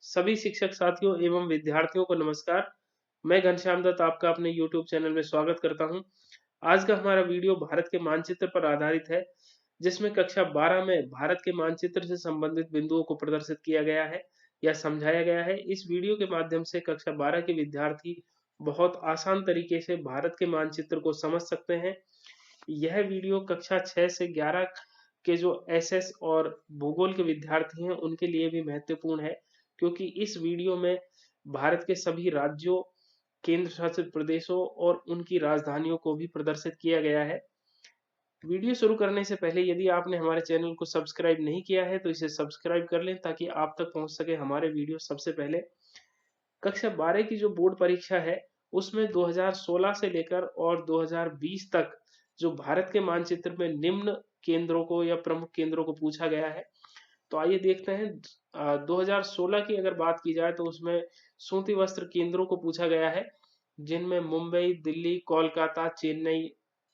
सभी शिक्षक साथियों एवं विद्यार्थियों को नमस्कार। मैं घनश्याम दत्त आपका अपने YouTube चैनल में स्वागत करता हूं। आज का हमारा वीडियो भारत के मानचित्र पर आधारित है, जिसमें कक्षा 12 में भारत के मानचित्र से संबंधित बिंदुओं को प्रदर्शित किया गया है या समझाया गया है। इस वीडियो के माध्यम से कक्षा 12 के विद्यार्थी बहुत आसान तरीके से भारत के मानचित्र को समझ सकते हैं। यह वीडियो कक्षा 6 से 11 के जो एसएस और भूगोल के विद्यार्थी हैं उनके लिए भी महत्वपूर्ण है, क्योंकि इस वीडियो में भारत के सभी राज्यों, केंद्र शासित प्रदेशों और उनकी राजधानियों को भी प्रदर्शित किया गया है। वीडियो शुरू करने से पहले यदि आपने हमारे चैनल को सब्सक्राइब नहीं किया है तो इसे सब्सक्राइब कर लें, ताकि आप तक पहुंच सके हमारे वीडियो सबसे पहले। कक्षा 12 की जो बोर्ड परीक्षा है उसमें 2016 से लेकर और 2020 तक जो भारत के मानचित्र में निम्न केंद्रों को या प्रमुख केंद्रों को पूछा गया है। तो आइए देखते हैं। 2016 की अगर बात की जाए तो उसमें सूती वस्त्र केंद्रों को पूछा गया है, जिनमें मुंबई, दिल्ली, कोलकाता, चेन्नई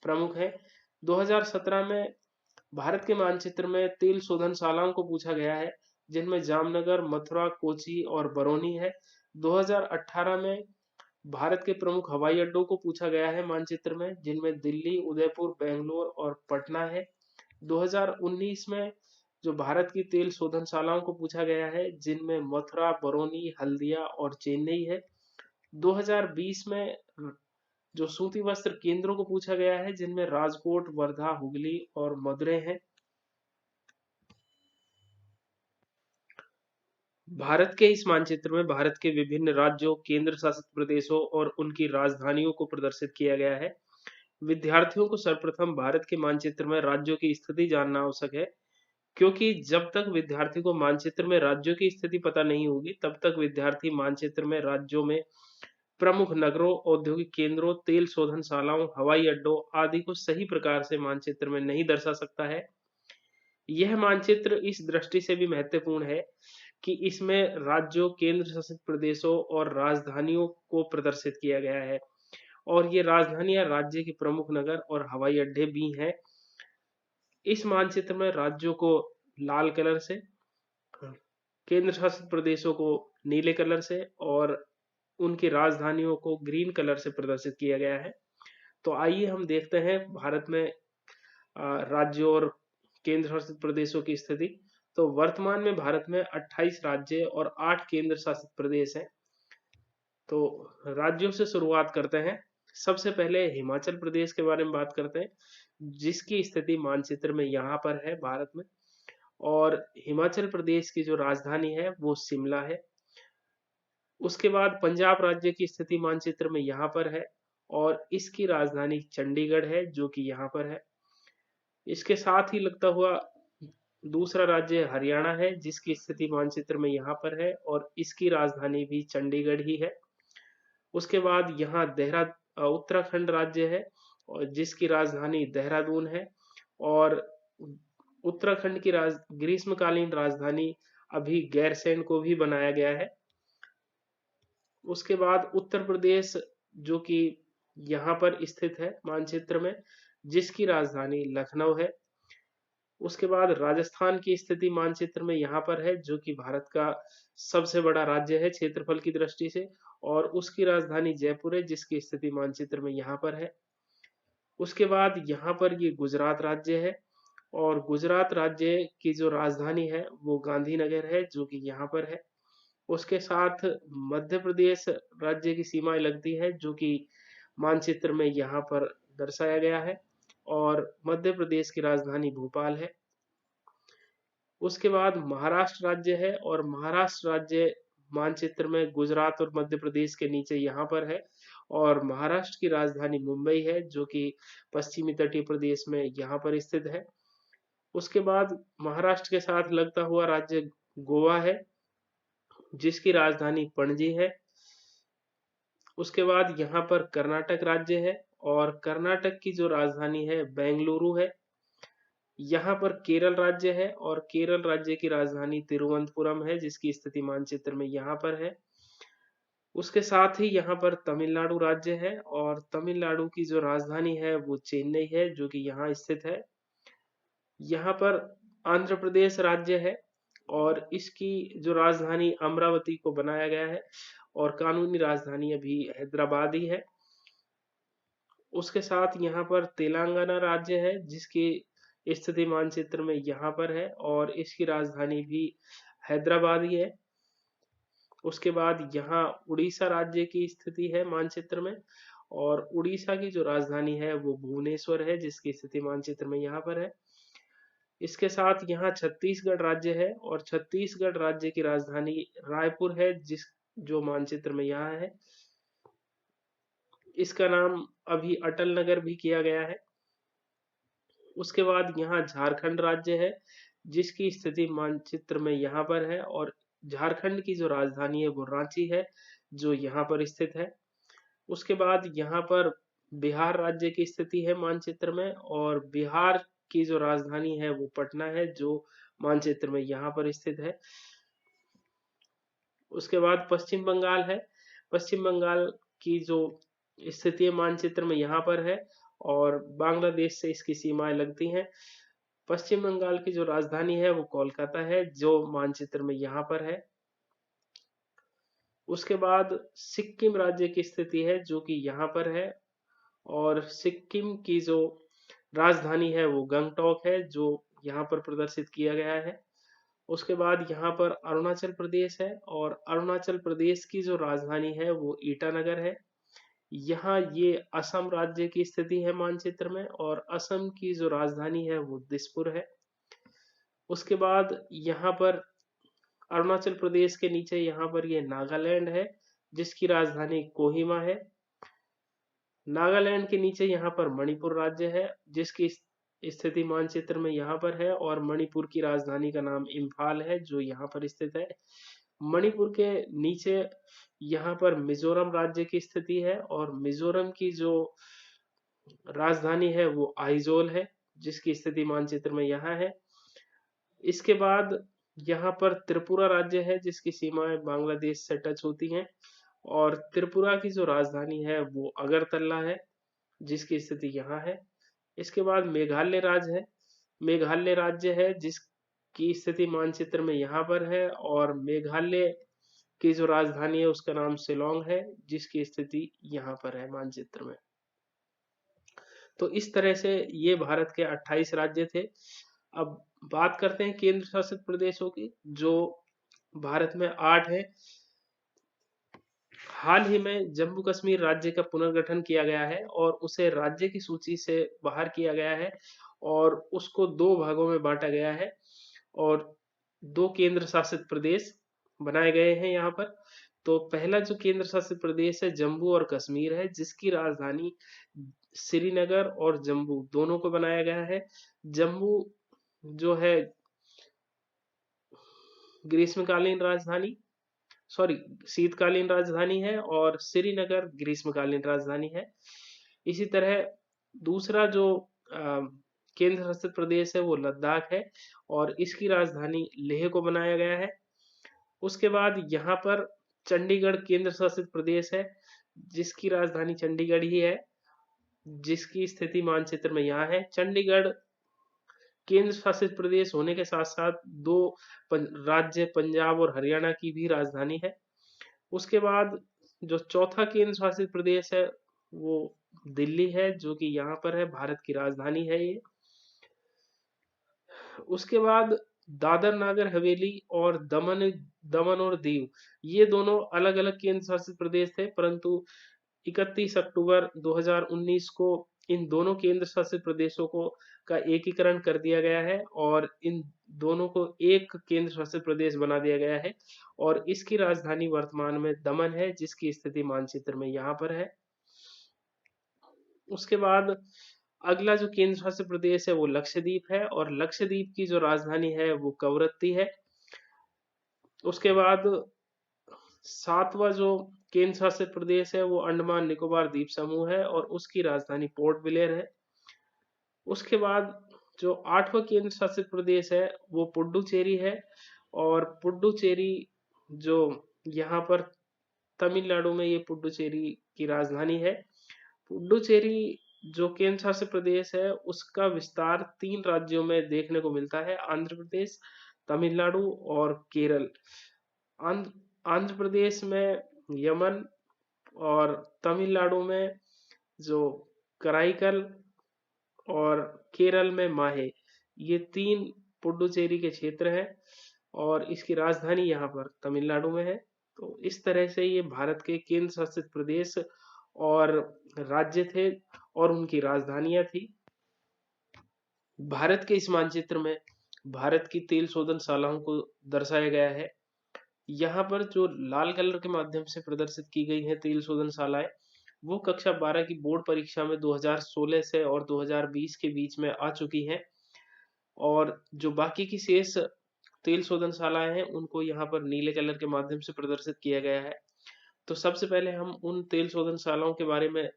प्रमुख है। 2017 में भारत के मानचित्र में तेल शोधनशालाओं को पूछा गया है, जिनमें जामनगर, मथुरा, कोची और बरौनी है। 2018 में भारत के प्रमुख हवाई अड्डों को पूछा गया है मानचित्र में, जिनमें दिल्ली, उदयपुर, बेंगलोर और पटना है। 2019 में जो भारत की तेल शोधनशालाओं को पूछा गया है, जिनमें मथुरा, बरौनी, हल्दिया और चेन्नई है। 2020 में जो सूती वस्त्र केंद्रों को पूछा गया है, जिनमें राजकोट, वर्धा, हुगली और मदुरै हैं। भारत के इस मानचित्र में भारत के विभिन्न राज्यों, केंद्र शासित प्रदेशों और उनकी राजधानियों को प्रदर्शित किया गया है। विद्यार्थियों को सर्वप्रथम भारत के मानचित्र में राज्यों की स्थिति जानना आवश्यक है, क्योंकि जब तक विद्यार्थी को मानचित्र में राज्यों की स्थिति पता नहीं होगी, तब तक विद्यार्थी मानचित्र में राज्यों में प्रमुख नगरों, औद्योगिक केंद्रों, तेल शोधनशालाओं, हवाई अड्डों आदि को सही प्रकार से मानचित्र में नहीं दर्शा सकता है। यह मानचित्र इस दृष्टि से भी महत्वपूर्ण है कि इसमें राज्यों, केंद्र शासित प्रदेशों और राजधानियों को प्रदर्शित किया गया है, और ये राजधानियां राज्य के प्रमुख नगर और हवाई अड्डे भी हैं। इस मानचित्र में राज्यों को लाल कलर से, केंद्र शासित प्रदेशों को नीले कलर से और उनकी राजधानियों को ग्रीन कलर से प्रदर्शित किया गया है। तो आइए हम देखते हैं भारत में राज्यों और केंद्र शासित प्रदेशों की स्थिति। तो वर्तमान में भारत में 28 राज्य और 8 केंद्र शासित प्रदेश हैं। तो राज्यों से शुरुआत करते हैं। सबसे पहले हिमाचल प्रदेश के बारे में बात करते हैं, जिसकी स्थिति मानचित्र में यहाँ पर है भारत में। और हिमाचल प्रदेश की जो राजधानी है वो शिमला है। उसके बाद पंजाब राज्य की स्थिति मानचित्र में यहाँ पर है, और इसकी राजधानी चंडीगढ़ है, जो कि यहाँ पर है। इसके साथ ही लगता हुआ दूसरा राज्य हरियाणा है, जिसकी स्थिति मानचित्र में यहाँ पर है, और इसकी राजधानी भी चंडीगढ़ ही है। उसके बाद यहाँ उत्तराखंड राज्य है, और जिसकी राजधानी देहरादून है, और उत्तराखंड की ग्रीष्मकालीन राजधानी अभी गैरसैंण को भी बनाया गया है। उसके बाद उत्तर प्रदेश, जो कि यहाँ पर स्थित है मानचित्र में, जिसकी राजधानी लखनऊ है। उसके बाद राजस्थान की स्थिति मानचित्र में यहाँ पर है, जो कि भारत का सबसे बड़ा राज्य है क्षेत्रफल की दृष्टि से, और उसकी राजधानी जयपुर है, जिसकी स्थिति मानचित्र में यहाँ पर है। उसके बाद यहाँ पर ये गुजरात राज्य है, और गुजरात राज्य की जो राजधानी है वो गांधीनगर है, जो कि यहाँ पर है। उसके साथ मध्य प्रदेश राज्य की सीमाएं लगती है, जो कि मानचित्र में यहाँ पर दर्शाया गया है, और मध्य प्रदेश की राजधानी भोपाल है। उसके बाद महाराष्ट्र राज्य है, और महाराष्ट्र राज्य मानचित्र में गुजरात और मध्य प्रदेश के नीचे यहाँ पर है, और महाराष्ट्र की राजधानी मुंबई है, जो कि पश्चिमी तटीय प्रदेश में यहाँ पर स्थित है। उसके बाद महाराष्ट्र के साथ लगता हुआ राज्य गोवा है, जिसकी राजधानी पणजी है। उसके बाद यहाँ पर कर्नाटक राज्य है, और कर्नाटक की जो राजधानी है बेंगलुरु है। यहाँ पर केरल राज्य है, और केरल राज्य की राजधानी तिरुवनंतपुरम है, जिसकी स्थिति मानचित्र में यहाँ पर है। उसके साथ ही यहाँ पर तमिलनाडु राज्य है, और तमिलनाडु की जो राजधानी है वो चेन्नई है, जो कि यहाँ स्थित है। यहाँ पर आंध्र प्रदेश राज्य है, और इसकी जो राजधानी अमरावती को बनाया गया है और कानूनी राजधानी अभी हैदराबाद ही है। उसके साथ यहाँ पर तेलंगाना राज्य है जिसकी स्थिति मानचित्र में यहाँ पर है और इसकी राजधानी भी हैदराबाद ही है। उसके बाद यहाँ उड़ीसा राज्य की स्थिति है मानचित्र में और उड़ीसा की जो राजधानी है वो भुवनेश्वर है जिसकी स्थिति मानचित्र में यहाँ पर है। इसके साथ यहाँ छत्तीसगढ़ राज्य है और छत्तीसगढ़ राज्य की राजधानी रायपुर है जिस जो मानचित्र में यहाँ है। इसका नाम अभी अटल नगर भी किया गया है। उसके बाद यहाँ झारखंड राज्य है जिसकी स्थिति मानचित्र में यहाँ पर है और झारखंड की जो राजधानी है वो रांची है जो यहाँ पर स्थित है। उसके बाद यहाँ पर बिहार राज्य की स्थिति है मानचित्र में और बिहार की जो राजधानी है वो पटना है जो मानचित्र में यहाँ पर स्थित है। उसके बाद पश्चिम बंगाल है। पश्चिम बंगाल की जो स्थिति मानचित्र में यहाँ पर है और बांग्लादेश से इसकी सीमाएं लगती हैं। पश्चिम बंगाल की जो राजधानी है वो कोलकाता है जो मानचित्र में यहाँ पर है। उसके बाद सिक्किम राज्य की स्थिति है जो कि यहाँ पर है और सिक्किम की जो राजधानी है वो गंगटोक है जो यहाँ पर प्रदर्शित किया गया है। उसके बाद यहाँ पर अरुणाचल प्रदेश है और अरुणाचल प्रदेश की जो राजधानी है वो ईटानगर है। यहाँ ये असम राज्य की स्थिति है मानचित्र में और असम की जो राजधानी है वो दिसपुर है। उसके बाद यहाँ पर अरुणाचल प्रदेश के नीचे यहाँ पर ये नागालैंड है जिसकी राजधानी कोहिमा है। नागालैंड के नीचे यहाँ पर मणिपुर राज्य है जिसकी स्थिति मानचित्र में यहाँ पर है और मणिपुर की राजधानी का नाम इम्फाल है जो यहाँ पर स्थित है। मणिपुर के नीचे यहाँ पर मिजोरम राज्य की स्थिति है और मिजोरम की जो राजधानी है वो आइजोल है जिसकी स्थिति मानचित्र में यहाँ है। इसके बाद यहाँ पर त्रिपुरा राज्य है जिसकी सीमाएं बांग्लादेश से टच होती हैं और त्रिपुरा की जो राजधानी है वो अगरतला है जिसकी स्थिति यहाँ है। इसके बाद मेघालय राज्य है। मेघालय राज्य है जिसकी स्थिति मानचित्र में यहाँ पर है और मेघालय की जो राजधानी है उसका नाम शिलोंग है जिसकी स्थिति यहाँ पर है मानचित्र में। तो इस तरह से ये भारत के 28 राज्य थे। अब बात करते हैं केंद्र शासित प्रदेशों की जो भारत में 8 है। हाल ही में जम्मू कश्मीर राज्य का पुनर्गठन किया गया है और उसे राज्य की सूची से बाहर किया गया है और उसको 2 भागों में बांटा गया है और 2 केंद्र शासित प्रदेश बनाए गए हैं यहाँ पर। तो पहला जो केंद्र शासित प्रदेश है जम्मू और कश्मीर है जिसकी राजधानी श्रीनगर और जम्मू दोनों को बनाया गया है। जम्मू जो है ग्रीष्मकालीन राजधानी शीतकालीन राजधानी है और श्रीनगर ग्रीष्मकालीन राजधानी है। इसी तरह दूसरा जो केंद्र शासित प्रदेश है वो लद्दाख है और इसकी राजधानी लेह को बनाया गया है। उसके बाद यहाँ पर चंडीगढ़ केंद्र शासित प्रदेश है जिसकी राजधानी चंडीगढ़ ही है जिसकी स्थिति मानचित्र में यहाँ है। चंडीगढ़ केंद्र शासित प्रदेश होने के साथ साथ 2 राज्य पंजाब और हरियाणा की भी राजधानी है। उसके बाद जो चौथा केंद्र शासित प्रदेश है वो दिल्ली है जो कि यहाँ पर है, भारत की राजधानी है ये। उसके बाद दादर नागर हवेली और दमन और दीव ये दोनों अलग अलग केंद्र शासित प्रदेश थे परंतु 31 अक्टूबर 2019 को इन दोनों केंद्र शासित प्रदेशों को का एकीकरण कर दिया गया है और इन दोनों को एक केंद्र शासित प्रदेश बना दिया गया है और इसकी राजधानी वर्तमान में दमन है जिसकी स्थिति मानचित्र में यहाँ पर है। उसके बाद अगला जो केंद्र शासित प्रदेश है वो लक्षद्वीप है और लक्षद्वीप की जो राजधानी है वो कवरत्ती है। उसके बाद 7वां जो केंद्र शासित प्रदेश है वो अंडमान निकोबार द्वीप समूह है और उसकी राजधानी पोर्ट ब्लेयर है। उसके बाद जो 8वां केंद्र शासित प्रदेश है वो पुडुचेरी है और पुडुचेरी जो यहाँ पर तमिलनाडु में ये पुडुचेरी की राजधानी है। पुडुचेरी जो केंद्र शासित प्रदेश है उसका विस्तार 3 राज्यों में देखने को मिलता है, आंध्र प्रदेश, तमिलनाडु और केरल। आंध्र आंध्र प्रदेश में यमन और तमिलनाडु में जो कराईकल और केरल में माहे, ये 3 पुडुचेरी के क्षेत्र हैं और इसकी राजधानी यहाँ पर तमिलनाडु में है। तो इस तरह से ये भारत के केंद्र शासित प्रदेश और राज्य थे और उनकी राजधानियां थी। भारत के इस मानचित्र में भारत की तेल शोधनशालाओं को दर्शाया गया है। यहाँ पर जो लाल कलर के माध्यम से प्रदर्शित की गई है तेल शोधनशालाएं, वो कक्षा 12 की बोर्ड परीक्षा में 2016 से और 2020 के बीच में आ चुकी हैं। और जो बाकी की शेष तेल शोधनशालाएं हैं उनको यहाँ पर नीले कलर के माध्यम से प्रदर्शित किया गया है। तो सबसे पहले हम उन तेल शोधनशालाओं के बारे में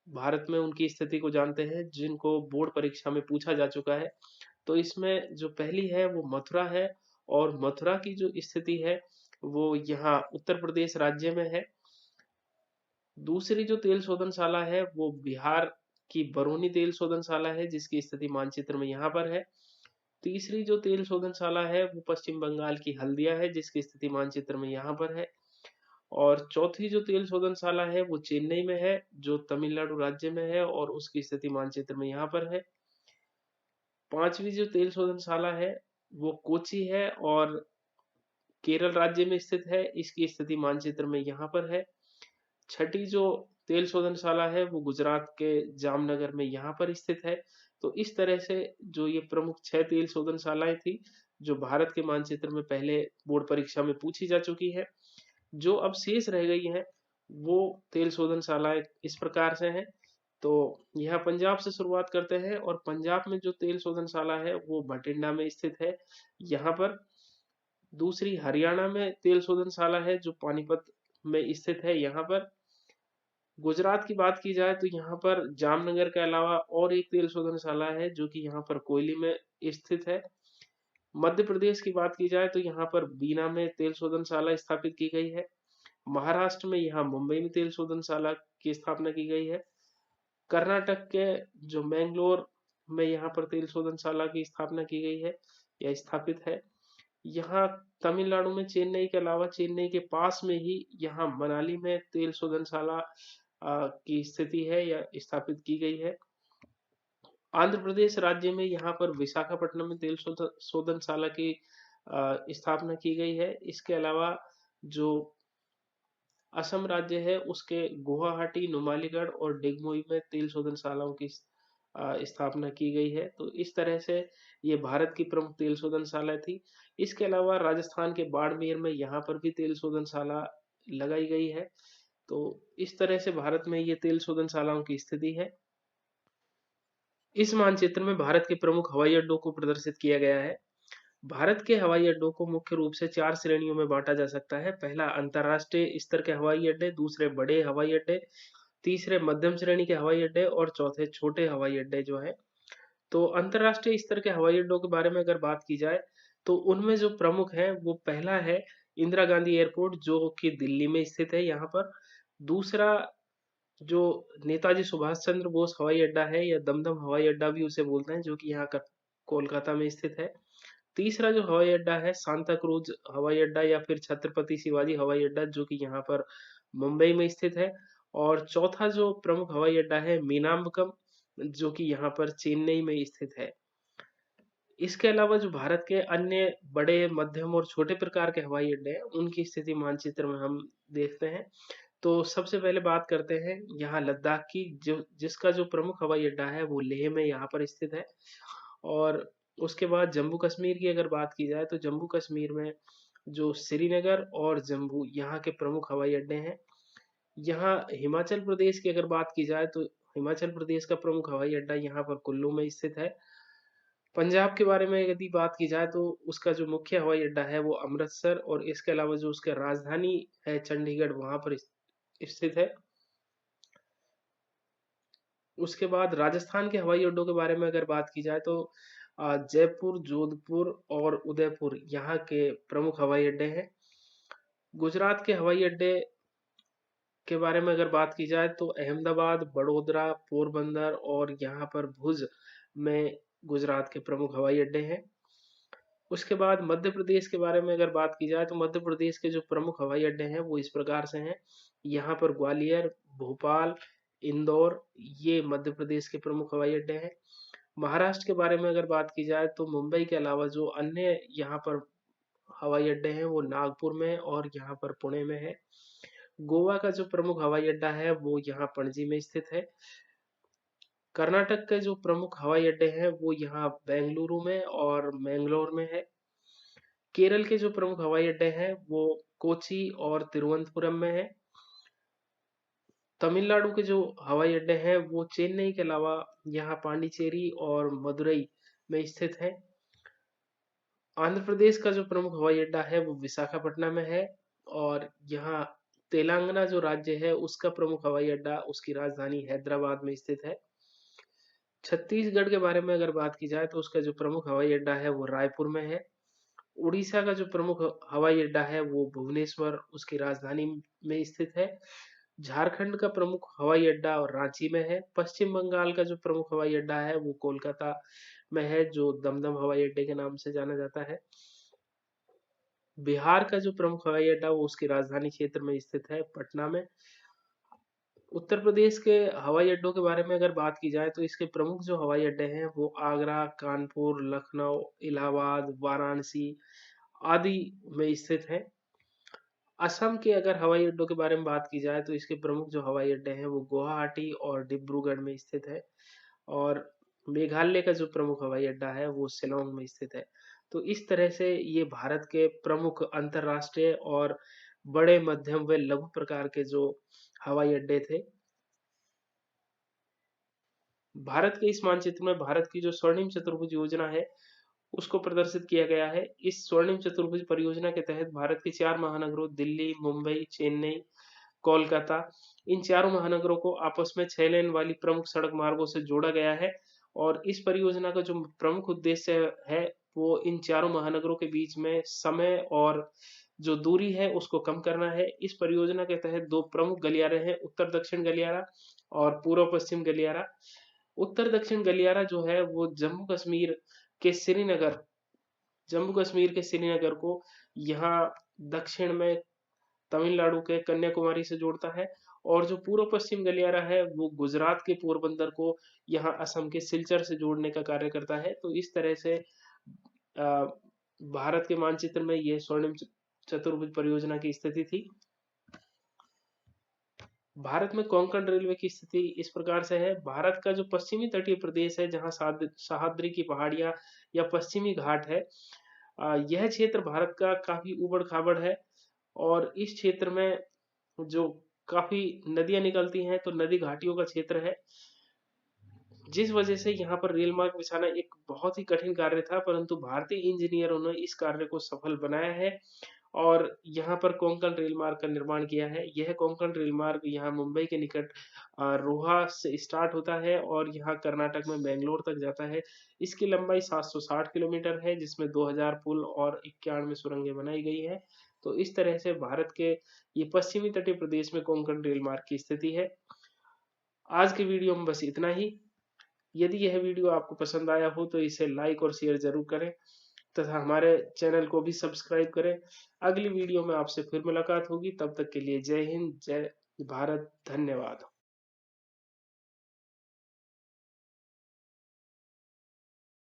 भारत में उनकी स्थिति को जानते हैं जिनको बोर्ड परीक्षा में पूछा जा चुका है। तो इसमें जो पहली है वो मथुरा है और मथुरा की जो स्थिति है वो यहाँ उत्तर प्रदेश राज्य में है। दूसरी जो तेल शोधनशाला है वो बिहार की बरौनी तेल शोधनशाला है जिसकी स्थिति मानचित्र में यहाँ पर है। तीसरी जो तेल शोधनशाला है वो पश्चिम बंगाल की हल्दिया है जिसकी स्थिति मानचित्र में यहाँ पर है। और चौथी जो तेल शोधनशाला है वो चेन्नई में है जो तमिलनाडु राज्य में है और उसकी स्थिति मानचित्र में यहाँ पर है। पांचवी जो तेल शोधनशाला है वो कोची है और केरल राज्य में स्थित है, इसकी स्थिति मानचित्र में यहाँ पर है। छठी जो तेल शोधनशाला है वो गुजरात के जामनगर में यहाँ पर स्थित है। तो इस तरह से जो ये प्रमुख 6 तेल शोधनशालाएं थी जो भारत के मानचित्र में पहले बोर्ड परीक्षा में पूछी जा चुकी है। जो अब शेष रह गई हैं वो तेल शोधनशालाएं इस प्रकार से हैं। तो यहाँ पंजाब से शुरुआत करते हैं और पंजाब में जो तेल शोधनशाला है वो बठिंडा में स्थित है यहाँ पर। दूसरी हरियाणा में तेल शोधनशाला है जो पानीपत में स्थित है यहाँ पर। गुजरात की बात की जाए तो यहाँ पर जामनगर के अलावा और एक तेल शोधनशाला है जो कि यहाँ पर कोयली में स्थित है। मध्य प्रदेश की बात की जाए तो यहाँ पर बीना में तेल शोधनशाला स्थापित की गई है। महाराष्ट्र में यहाँ मुंबई में तेल शोधनशाला की स्थापना की गई है। कर्नाटक के जो मैंगलोर में यहाँ पर तेल शोधनशाला की स्थापना की गई है या स्थापित है। यहाँ तमिलनाडु में चेन्नई के अलावा चेन्नई के पास में ही यहाँ मनाली में तेल शोधनशाला की स्थिति है या स्थापित की गई है। आंध्र प्रदेश राज्य में यहाँ पर विशाखापट्टनम में तेल शोधनशाला की स्थापना की गई है। इसके अलावा जो असम राज्य है उसके गुवाहाटी, नुमालीगढ़ और डिगमोई में तेल शोधनशालाओं की स्थापना की गई है। तो इस तरह से ये भारत की प्रमुख तेल शोधनशाला थी। इसके अलावा राजस्थान के बाड़मेर में यहाँ पर भी तेल शोधनशाला लगाई गई है। तो इस तरह से भारत में ये तेल शोधनशालाओं की स्थिति है। इस मानचित्र में भारत के प्रमुख हवाई अड्डों को प्रदर्शित किया गया है। भारत के हवाई अड्डों को मुख्य रूप से 4 श्रेणियों में बांटा जा सकता है। पहला अंतरराष्ट्रीय स्तर के हवाई अड्डे, दूसरे बड़े हवाई अड्डे, तीसरे मध्यम श्रेणी के हवाई अड्डे और चौथे छोटे हवाई अड्डे जो है। तो अंतरराष्ट्रीय स्तर के हवाई अड्डों के बारे में अगर बात की जाए तो उनमें जो प्रमुख है वो पहला है इंदिरा गांधी एयरपोर्ट जो कि दिल्ली में स्थित है यहाँ पर। दूसरा जो नेताजी सुभाष चंद्र बोस हवाई अड्डा है या दमदम हवाई अड्डा भी उसे बोलते हैं जो कि यहाँ का कोलकाता में स्थित है। तीसरा जो हवाई अड्डा है सांता क्रूज हवाई अड्डा या फिर छत्रपति शिवाजी हवाई अड्डा जो कि यहाँ पर मुंबई में स्थित है। और चौथा जो प्रमुख हवाई अड्डा है मीनाम्बकम जो कि यहाँ पर चेन्नई में स्थित है। इसके अलावा जो भारत के अन्य बड़े, मध्यम और छोटे प्रकार के हवाई अड्डे हैं उनकी स्थिति मानचित्र में हम देखते हैं। तो सबसे पहले बात करते हैं यहाँ लद्दाख की, जो जिसका जो प्रमुख हवाई अड्डा है वो लेह में यहाँ पर स्थित है। और उसके बाद जम्मू कश्मीर की अगर बात की जाए तो जम्मू कश्मीर में जो श्रीनगर और जम्मू यहाँ के प्रमुख हवाई अड्डे हैं। यहाँ हिमाचल प्रदेश की अगर बात की जाए तो हिमाचल प्रदेश का प्रमुख हवाई अड्डा यहाँ पर कुल्लू में स्थित है। पंजाब के बारे में यदि बात की जाए तो उसका जो मुख्य हवाई अड्डा है वो अमृतसर और इसके अलावा जो उसका राजधानी है चंडीगढ़ वहां पर स्थित है। उसके बाद राजस्थान के हवाई अड्डों के बारे में अगर बात की जाए तो जयपुर, जोधपुर और उदयपुर यहाँ के प्रमुख हवाई अड्डे हैं। गुजरात के हवाई अड्डे के बारे में अगर बात की जाए तो अहमदाबाद, बड़ोदरा, पोरबंदर और यहाँ पर भुज में गुजरात के प्रमुख हवाई अड्डे हैं। उसके बाद मध्य प्रदेश के बारे में अगर बात की जाए तो मध्य प्रदेश के जो प्रमुख हवाई अड्डे हैं वो इस प्रकार से हैं। यहाँ पर ग्वालियर, भोपाल, इंदौर, ये मध्य प्रदेश के प्रमुख हवाई अड्डे हैं। महाराष्ट्र के बारे में अगर बात की जाए तो मुंबई के अलावा जो अन्य यहाँ पर हवाई अड्डे हैं वो नागपुर में और यहाँ पर पुणे में है। गोवा का जो प्रमुख हवाई अड्डा है वो यहाँ पणजी में स्थित है। कर्नाटक के जो प्रमुख हवाई अड्डे हैं वो यहाँ बेंगलुरु में और मैंगलोर में है। केरल के जो प्रमुख हवाई अड्डे हैं वो कोची और तिरुवनंतपुरम में है। तमिलनाडु के जो हवाई अड्डे हैं वो चेन्नई के अलावा यहाँ पांडिचेरी और मदुरई में स्थित है। आंध्र प्रदेश का जो प्रमुख हवाई अड्डा है वो विशाखापट्टनम में है। और यहाँ तेलंगाना जो राज्य है उसका प्रमुख हवाई अड्डा उसकी राजधानी हैदराबाद में स्थित है। छत्तीसगढ़ के बारे में अगर बात की जाए तो उसका जो प्रमुख हवाई अड्डा है वो रायपुर में है। उड़ीसा का जो प्रमुख हवाई अड्डा है वो भुवनेश्वर उसकी राजधानी में स्थित है। झारखंड का प्रमुख हवाई अड्डा और रांची में है। पश्चिम बंगाल का जो प्रमुख हवाई अड्डा है वो कोलकाता में है, जो दमदम हवाई अड्डे के नाम से जाना जाता है। बिहार का जो प्रमुख हवाई अड्डा वो उसकी राजधानी क्षेत्र में स्थित है, पटना में। उत्तर प्रदेश के हवाई अड्डों के बारे में अगर बात की जाए तो इसके प्रमुख जो हवाई अड्डे हैं वो आगरा, कानपुर, लखनऊ, इलाहाबाद, वाराणसी आदि में स्थित है। असम के अगर हवाई अड्डों के बारे में बात की जाए तो इसके प्रमुख जो हवाई अड्डे हैं वो गुवाहाटी और डिब्रूगढ़ में स्थित है। और मेघालय का जो प्रमुख हवाई अड्डा है वो शिलोंग में स्थित है। तो इस तरह से ये भारत के प्रमुख अंतरराष्ट्रीय और बड़े, मध्यम व लघु प्रकार के जो हवाई अड्डे थे। भारत के इस मानचित्र में भारत की जो स्वर्णिम चतुर्भुज योजना है उसको प्रदर्शित किया गया है। इस स्वर्णिम चतुर्भुज परियोजना के तहत भारत के 4 महानगरों दिल्ली, मुंबई, चेन्नई, कोलकाता, इन चारों महानगरों को आपस में 6 लेन वाली प्रमुख सड़क मार्गों से जोड़ा गया है। और इस परियोजना का जो प्रमुख उद्देश्य है वो इन चारों महानगरों के बीच में समय और जो दूरी है उसको कम करना है। इस परियोजना के तहत दो प्रमुख गलियारे हैं, उत्तर दक्षिण गलियारा और पूर्व पश्चिम गलियारा। उत्तर दक्षिण गलियारा जो है वो के श्रीनगर जम्मू कश्मीर के श्रीनगर को यहाँ दक्षिण में तमिलनाडु के कन्याकुमारी से जोड़ता है। और जो पूर्व पश्चिम गलियारा है वो गुजरात के पोरबंदर को यहाँ असम के सिलचर से जोड़ने का कार्य करता है। तो इस तरह से भारत के मानचित्र में यह स्वर्णिम चतुर्भुज परियोजना की स्थिति थी। भारत में कोंकण रेलवे की स्थिति इस प्रकार से है। भारत का जो पश्चिमी तटीय प्रदेश है जहाँ सह्याद्री की पहाड़ियां या पश्चिमी घाट है, यह क्षेत्र भारत का काफी उबड़ खाबड़ है। और इस क्षेत्र में जो काफी नदियां निकलती हैं तो नदी घाटियों का क्षेत्र है, जिस वजह से यहाँ पर रेल मार्ग बिछाना एक बहुत ही कठिन कार्य था, परंतु भारतीय इंजीनियरों ने इस कार्य को सफल बनाया है और यहाँ पर कोंकण रेल मार्ग का निर्माण किया है। यह कोंकण रेल मार्ग यहाँ मुंबई के निकट रोहा से स्टार्ट होता है और यहाँ कर्नाटक में बेंगलोर तक जाता है। इसकी लंबाई 760 किलोमीटर है, जिसमें 2000 पुल और 91 सुरंगें बनाई गई है। तो इस तरह से भारत के ये पश्चिमी तटीय प्रदेश में कोंकण रेल मार्ग की स्थिति है। आज के वीडियो में बस इतना ही। यदि यह वीडियो आपको पसंद आया हो तो इसे लाइक और शेयर जरूर करें तथा हमारे चैनल को भी सब्सक्राइब करें। अगली वीडियो में आपसे फिर मुलाकात होगी, तब तक के लिए जय हिंद, जय भारत, धन्यवाद।